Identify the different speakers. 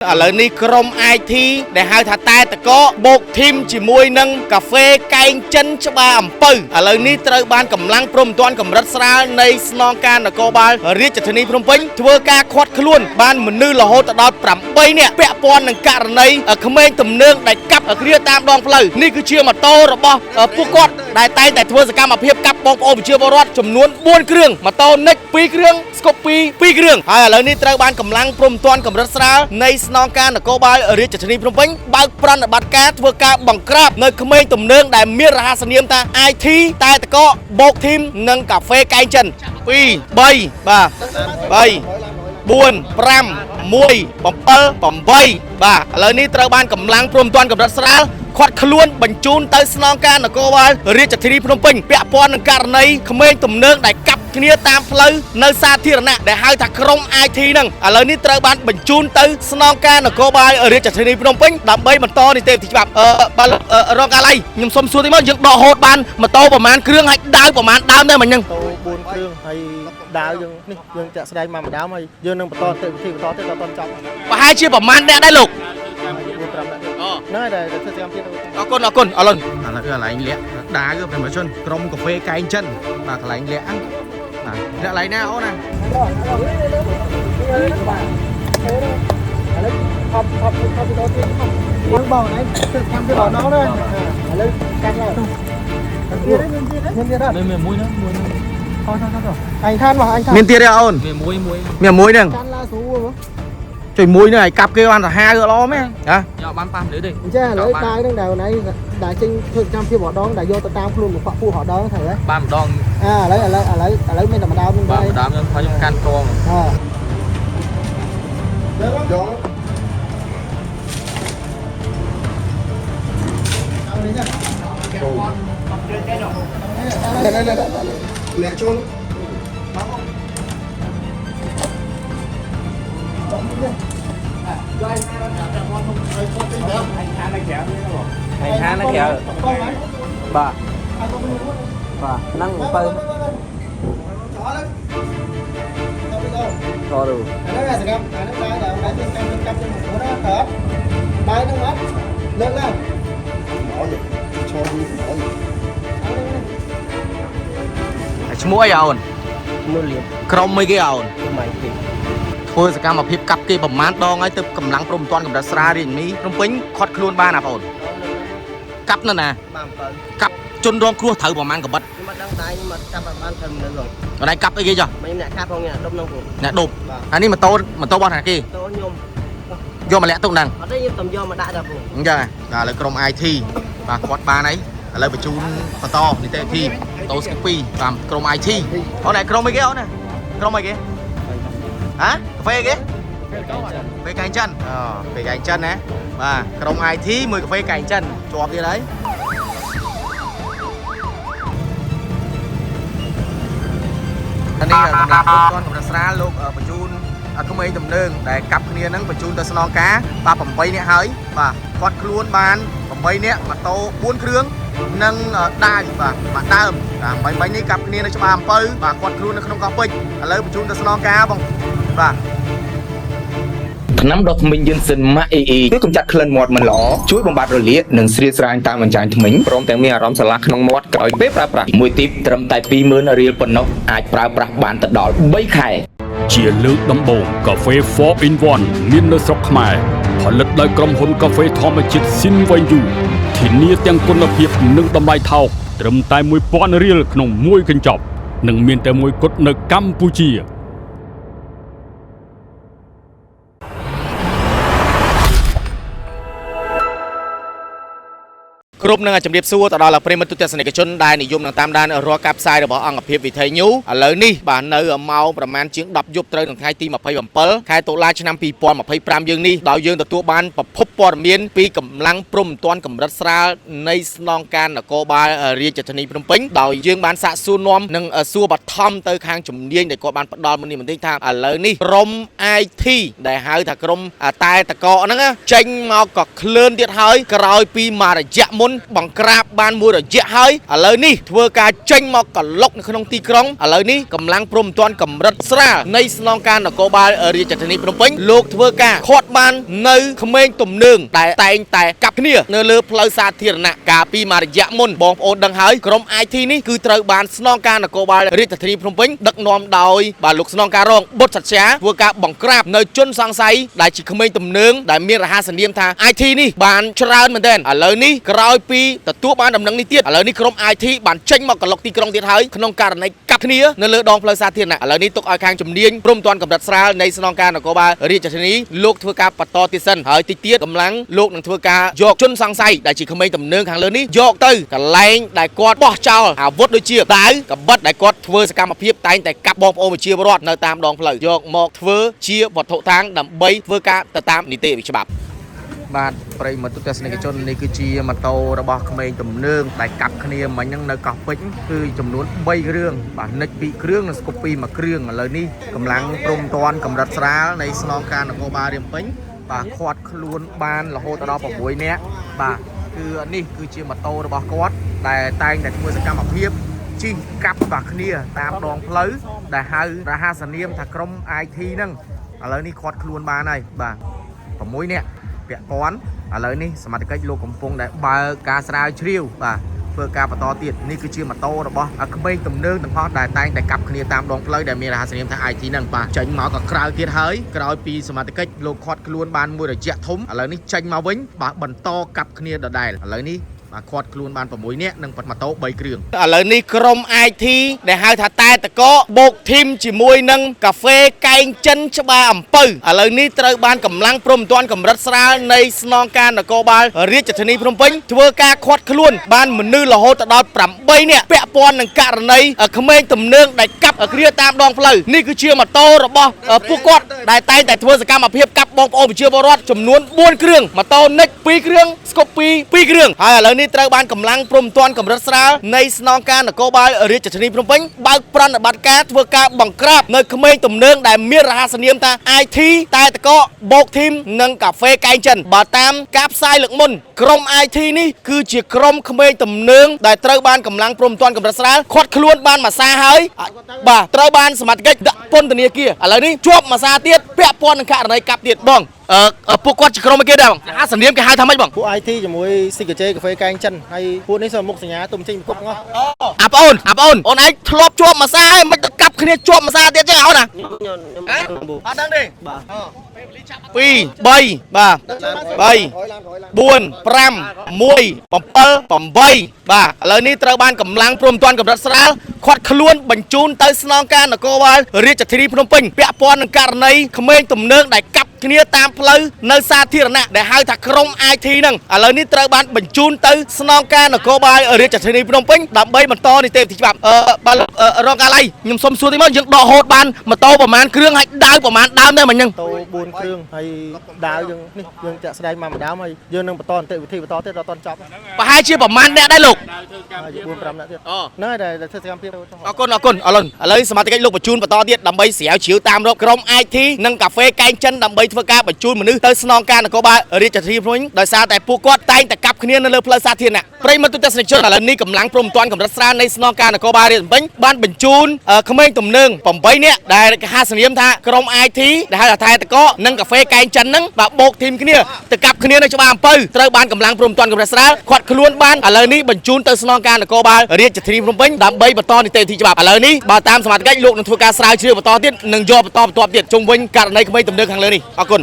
Speaker 1: ឥឡូវនេះក្រុម IT ដែលហៅថាតែតកបូកធីមជាមួយនឹងកាហ្វេកែងចិនច្បារអំពៅឥឡូវនេះត្រូវបានកម្លាំងព្រំទាន់កម្រិតស្រាលនៃស្នងការនគរបាលរាជធានីភ្នំពេញធ្វើការឃាត់ខ្លួនបានមនុស្សរហូតដល់8នាក់ពាក់ព័ន្ធនឹងករណីក្មេងទំនើងដែលកាប់គ្រាតាមដងផ្លូវនេះគឺជាម៉ូតូរបស់ពួកគាត់ដែលតែងតែធ្វើសកម្មភាពកាប់បងប្អូនប្រជាពលរដ្ឋចំនួន4គ្រឿងម៉ូតូនិច2គ្រឿងស្គប់2គ្រឿងហើយឥឡូវនេះត្រូវបានកម្លាំងព្រំទាន់កម្រិតស្រាលនៃស្នងការនគរបាលរាជធានីភ្នំពេញបើកប្រតិបត្តិការធ្វើការបង្ក្រាបនៅក្មេងទំនើងដែលមានរហស្សនាមថា IT តែតកបូកធីមនិងកាហ្វេកែងចិន2 3បាទ3 4 5 1 7 8បាទឥឡូវនេះត្រូវបានកម្លាំងព្រំទាន់កម្រិតស្រាលខាត់ខ្លួនបញ្ជូនទៅស្នងការនគរបាលរាជធានីភ្នំពេញពាក់ព័ន្ធនឹងករណីក្មេងទំនើងដែលកាប់គ្នាតាមផ្លូវនៅសាធារណៈដែលហៅថាក្រុម IT ហ្នឹងឥឡូវនេះត្រូវបានបញ្ជូនទៅស្នងការនគរបាលរាជធានីភ្នំពេញដើម្បីបន្តនីតិវិធីច្បាប់បាទរងកាលអីខ្ញុំសុំសួរតិចមកយើងដកហូតបានម៉ូតូប្រមាណគ្រឿងហើយដាវប្រមាណដើមដែរមិញហ្នឹង
Speaker 2: 4គ្រឿងហើយដាវយើងនេះយើងចាក់ស្ដែងមកម្ដងហើយយើងនឹងបន្តទៅវិធីបន្តទៅដល់តន់ចប់
Speaker 1: ប្រហែលជាប្រមាណអ្នកដែរលោក
Speaker 2: ហ្នឹងហើយដែលធ្វើកម្មទៀត
Speaker 1: អរគុណឥឡូវគឺកន្លែងលាក់ដាវគឺប្រមាណជនក្រុមកាហ្វេកែងចិនបាទកន្លែងលាក់ហ្នឹងបាទលាក់កន្លែងណាអូនណា
Speaker 2: យើងបងឯងធ្វើកម្មទៀតដល់នោះឥឡូវកាត់ឡើងមានទៀតមានមួយហ្នឹងមួយហ្នឹងអញខានមកអញខាន
Speaker 1: មានទៀតទេអូនមានមួយហ្នឹង
Speaker 2: ខានឡាស្រួល
Speaker 1: ជួយមួយហ្នឹងឲ្យកាប់គេបានសាហាវល្អមែនហ៎
Speaker 3: យកបានប៉ះលើទេ
Speaker 2: អញ្ចឹងឥឡូវដាវហ្នឹងដែលណៃដែលចេញធ្វើកម្មភាពម្ដងដែលយកទៅតាមខ្លួនមកពួកម្ដងត្រូវហ៎
Speaker 3: បានម្ដង
Speaker 2: ឥឡូវមានតែម្ដងហ្នឹង
Speaker 3: បានម្ដងខ្ញុំកាន់ត្រង់
Speaker 2: យកអ្នកចូល
Speaker 3: ហើយហានក្រៅបាទហ្នឹងបើ
Speaker 2: ចូល
Speaker 3: ទៅ
Speaker 2: អាហ្នឹងសកម្មអាហ្នឹងដែរធ្វើកម្មកាប់ទៅមកណាครับបាយហ្នឹងអត់លើកឡើងអូយចូលវិញ
Speaker 1: អូយឈ្មោះអីអូន
Speaker 2: នោះលៀប
Speaker 1: ក្រុមអីគេអូន
Speaker 2: ម៉ៃគេ
Speaker 1: ធ្វើសកម្មភាពកាប់គេប្រមាណដងហើយទៅកម្លាំងព្រំទាន់កម្រិតស្រាលរាជធានីភ្នំពេញខាត់ខ្លួនបានណាបងកាប់នៅណា
Speaker 2: បាន7
Speaker 1: កាប់ជនរងគ្រោះត្រូវប្រមាណកបិត
Speaker 2: ខ្ញុំអត់ដឹងតែខ្ញុំអត់កាប់បានត្រឹមនៅហ្នឹង
Speaker 1: កន្លែងកាប់អីគេចុះ
Speaker 2: មិនអ្នកកាប់ផងអ្នកដុំហ្នឹងបង
Speaker 1: អ្នកដុំហើយនេះម៉ូតូរបស់ណាគេ
Speaker 2: តូនខ្ញុំ
Speaker 1: យកមកលាក់ទុកហ្នឹង
Speaker 2: អត់ទេខ្ញុំតំយកមកដាក់ដល់បង
Speaker 1: អញ្ចឹងឥឡូវក្រុម IT បាទគាត់បានហើយឥឡូវបញ្ជូនបន្តនីតិវិធីតូស្គី2តាមក្រុម IT អូនឯក្រុមអីគេអូនណាក្រុមអីគេហ៎កាហ្វេគេកាហ្វេកែងចិនកាហ្វេកែងចិនណាបាទក្រុម IT មួយកាហ្វេកែងចិនជាប់ទៀតហើយនេះកម្លាំងពលរដ្ឋកម្រិតស្រាលលោកបញ្ជូនក្មេងទំនើងដែលកាប់គ្នាហ្នឹងបញ្ជូនទៅស្នងការបាទ8នាក់ហើយបាទគាត់ខ្លួនបាន8នាក់ម៉ូតូ4គ្រឿងនិងដាវបាទដើមតាម8នេះកាប់គ្នានៅច្បារអំពៅបាទគាត់ខ្លួននៅក្នុងកោះពេជ្រឥឡូវបញ្ជូនទៅស្នងការបងបាទ
Speaker 4: ថ្នាំដុសធ្មេញយិនសិនម៉ាក់អ៊ីជួយកម្ចាត់ក្លិនមាត់មិនល្អជួយបំបត្តិរលាកនិងស្រាលស្រាញតាមអញ្ចាញធ្មេញព្រមទាំងមានអារម្មណ៍ស្រឡះក្នុងមាត់ក្រោយពេលប្រើប្រាស់មួយទីបត្រឹមតែ 20000 រៀលប៉ុណ្ណោះអាចប្រើប្រាស់បានទៅដល់3ខែ
Speaker 5: ជាលើកដំបូងកាហ្វេ 4 in 1 មាននៅស្រុកខ្មែរផលិតដោយក្រុមហ៊ុនកាហ្វេធម្មជាតិ Sinvayu ធានាទាំងគុណភាពនិងតម្លៃថោកត្រឹមតែ 1000 រៀលក្នុងមួយកញ្ចប់និងមានតែមួយគត់នៅកម្ពុជា
Speaker 1: គ្រប់នឹងជំរាបសួរទៅដល់ប្រិយមិត្តទស្សនិកជនដែលនិយមនឹងតាមដានរាល់ការផ្សាយរបស់អង្គភាពវិទ្យុឥឡូវនេះបាទនៅម៉ោងប្រមាណជាង10យប់ត្រូវនៅថ្ងៃទី27ខែតុលាឆ្នាំ2025យើងនេះដោយយើងទទួលបានប្រភពព័ត៌មានពីកម្លាំងព្រំទាន់កម្រិតស្រាលនៃស្នងការនគរបាលរាជធានីភ្នំពេញដោយយើងបានសាកសួរនាំនិងសួរបឋមទៅខាងជំនាញដែលគាត់បានផ្ដល់មុននេះបន្តិចថាឥឡូវនេះក្រុម IT ដែលហៅថាក្រុមតែតកហ្នឹងចេញមកក៏ឃ្លើនទៀតហើយក្រោយពីមួយរយៈមុន បង្ក្រាបបានមួយរយៈហើយឥឡូវនេះធ្វើការចេញមកកលុកនៅក្នុងទីក្រុងឥឡូវនេះកម្លាំងព្រំទាន់កម្រិតស្រាលនៃស្នងការនគរបាលរាជធានីភ្នំពេញលោកធ្វើការខាត់បាននៅក្មេងទំនើងដែលតែងតែកាប់គ្នានៅលើផ្លូវសាធារណៈកាលពីមួយរយៈមុនបងប្អូនដឹងហើយក្រុម IT នេះគឺត្រូវបានស្នងការនគរបាលរាជធានីភ្នំពេញដឹកនាំដោយបាទលោកស្នងការរងបុត្រសច្ចាធ្វើការបង្ក្រាបនៅជនសង្ស័យដែលជាក្មេងទំនើងដែលមានរហស្សនាមថា IT នេះបានច្រើនមែនទែនឥឡូវនេះក្រោយពីទទួលបានដំណឹងនេះទៀតឥឡូវនេះក្រុម IT បានចេញមកកន្លុកទីក្រុងទៀតហើយក្នុងករណីកាប់គ្នានៅលើដងផ្លូវសាធារណៈឥឡូវនេះទុកឲ្យខាងជំនាញព្រំទាន់កម្រិតស្រាលនៃស្នងការនគរបាលរាជធានីលោកធ្វើការបន្តទៀតសិនហើយតិចទៀតកម្លាំងលោកនឹងធ្វើការយកជនសង្ស័យដែលជាក្មេងទំនើងខាងលើនេះយកទៅកន្លែងដែលគាត់បោះចោលអាវុធដូចជាដាវកបិតដែលគាត់ធ្វើសកម្មភាពតែងតែកាប់បងប្អូនប្រជាពលរដ្ឋនៅតាមដងផ្លូវយកមកធ្វើជាវត្ថុតាងដើម្បីធ្វើការទៅតាមនីតិវិធីច្បាប់បាទប្រិយមិត្តទស្សនិកជននេះគឺជាម៉ូតូរបស់ក្មេងទំនើងដែលកាប់គ្នាមិញហ្នឹងនៅកោះពេជ្រគឺចំនួន3គ្រឿងបាទនិច2គ្រឿងនិងស្គប់2មួយគ្រឿងឥឡូវនេះកម្លាំងព្រំទាន់កម្រិតស្រាលនៃស្នងការនគរបាលរាជពេញបាទខាត់ខ្លួនបានរហូតដល់6នាក់បាទគឺនេះគឺជាម៉ូតូរបស់គាត់ដែលតែងតែធ្វើសកម្មភាពជិះកាប់បាទគ្នាតាមដងផ្លូវដែលហៅរហស្សនាមថាក្រុម IT ហ្នឹងឥឡូវនេះខាត់ខ្លួនបានហើយបាទ6នាក់ពាក់ព័ន្ធឥឡូវនេះសមាជិកលោកកំពុងតែបើកការស្រាវជ្រាវបាទធ្វើការបន្តទៀតនេះគឺជាម៉ូតូរបស់ក្មេងទំនើងទាំងអស់ដែលតែងតែកាប់គ្នាតាមដងផ្លូវដែលមានរហស្សនាមថា IT ហ្នឹងបាទចេញមកក៏ក្រៅទៀតហើយក្រោយពីសមាជិកលោកខាត់ខ្លួនបានមួយរយៈធំឥឡូវនេះចេញមកវិញបាទបន្តកាប់គ្នាដដែលឥឡូវនេះបាទខាត់ខ្លួនបាន6នាក់និងប៉ាត់ម៉ូតូ3គ្រឿងឥឡូវនេះក្រុម IT ដែលហៅថាតែតកបូកធីមជាមួយនឹងកាហ្វេកែងចិនច្បារអំពៅឥឡូវនេះត្រូវបានកម្លាំងព្រំទាន់កម្រិតស្រាលនៃស្នងការនគរបាលរាជធានីភ្នំពេញធ្វើការខាត់ខ្លួនបានមនុស្សរហូតដល់8នាក់ពាក់ព័ន្ធនឹងករណីក្មេងទំនើងដែលកាប់គ្នាតាមដងផ្លូវនេះគឺជាម៉ូតូរបស់ពួកគាត់ដែលតែងតែធ្វើសកម្មភាពកាប់បងប្អូនប្រជាពលរដ្ឋចំនួន4គ្រឿងម៉ូតូនិច2គ្រឿងស្គប់2គ្រឿងហើយឥឡូវនេះត្រូវបានកម្លាំងព្រំទាន់កម្រិតស្រាលនៃស្នងការនគរបាលរាជធានីភ្នំពេញបើកប្រតិបត្តិការធ្វើការបង្ក្រាបនៅក្មេងទំនើងដែលមានរហស្សនាមថា IT តែតកបូកធីមនិងកាហ្វេកែងចិនបើតាមការផ្សាយលើកមុនក្រុម IT នេះគឺជាក្រុមក្មេងទំនើងដែលត្រូវបានកម្លាំងព្រំទាន់កម្រិតស្រាលខាត់ខ្លួនបានមួយសារហើយបាទត្រូវបានសមាជិកដាក់ពន្ធនាគារឥឡូវនេះជាប់មួយសារទៀតពាក់ព័ន្ធនឹងករណីកាប់ទៀតបងពួកគាត់ជាក្រុមអីគេដែរបងរហស្សនាមគេហៅថាម៉េចបង
Speaker 2: ពួក IT ជាមួយ CKJ កាហ្វេកែងចិនហើយពួកនេះសមុខសញ្ញាទុំចេញប្រកបងោះ
Speaker 1: អាបងអូនអូនឯងធ្លាប់ជាប់មួយសារហើយមិនទៅកាប់គ្នាជាប់មួយសារទៀតចឹងអូនណាអត់ដឹងទេបាទ2 3បាទ3 4 5 1 7 8បាទឥឡូវនេះត្រូវបានកម្លាំងព្រំទាន់កម្រិតស្រាលខាត់ខ្លួនបញ្ជូនទៅស្នងការនគរបាលរាជធានីភ្នំពេញពាក់ព័ន្ធនឹងករណីក្មេងទំនើងដែលកាប់គ្នាតាមផ្លូវនៅសាធារណៈដែលហៅថាក្រុម IT ហ្នឹងឥឡូវនេះត្រូវបានបញ្ជូនទៅស្នងការនគរបាលរាជធានីភ្នំពេញដើម្បីបន្តនីតិវិធីច្បាប់បាទរងកាល័យខ្ញុំសុំសួរតិចមកយើងដកហូតបានម៉ូតូប្រហែលគ្រឿងហើយដាវប្រហែលដើមដែរមិញហ្នឹង
Speaker 2: ម៉ូតូ4គ្រឿងហើយដាវយើងនេះយើងចាក់ស្ដែងមកម្ដងហើយយើងនឹងបន្តនីតិវិធីបន្តទៀតដល់តន់ចប់
Speaker 1: ប្រហែលជាប្រហែលអ្នកដែរលោក
Speaker 2: 4 5អ្នកទៀតហ្នឹងហើយដែលធ្វើសកម្មភាព
Speaker 1: អរគុណឥឡូវសមាជិកលោកបញ្ជូនបន្តទៀតដើម្បីស្រាវជ្រាវតាមរកក្រុម IT និងកាហ្វេកែងចិនដើម្បីធ្វើការបញ្ជូនមនុស្សទៅស្នងការនគរបាលរាជធានីភ្នំពេញដោយសារតែពួកគាត់តែងតែកាប់គ្នានៅលើផ្លូវសាធារណៈប្រិយមិត្តទស្សនិកជនឥឡូវនេះកម្លាំងព្រំទាន់កម្រិតស្រាលនៃស្នងការនគរបាលរាជភ្នំពេញបានបញ្ជូនក្មេងទំនើង8នាក់ដែលគេហៅសនាមថាក្រុម IT ដែលហៅថាថែតកនិងកាហ្វេកែងចិនហ្នឹងបាទបូកធីមគ្នាទៅកាប់គ្នានៅច្បារអំពៅត្រូវបានកម្លាំងព្រំទាន់កម្រិតស្រាលខាត់ខ្លួនបានឥឡូវនេះបញ្ជូនទៅស្នងការនគរបាលរាជធានីភ្នំពេញដើម្បីបន្តនីតិវិធីច្បាប់ឥឡូវនេះបើតាមសមាជិកលោកនឹងធ្វើការស្រាវជ្រាវបន្តទៀតនិងយកបន្តទៀតជុំវិញករណីក្មេងទំនើងខាងលើនេះអរគុណ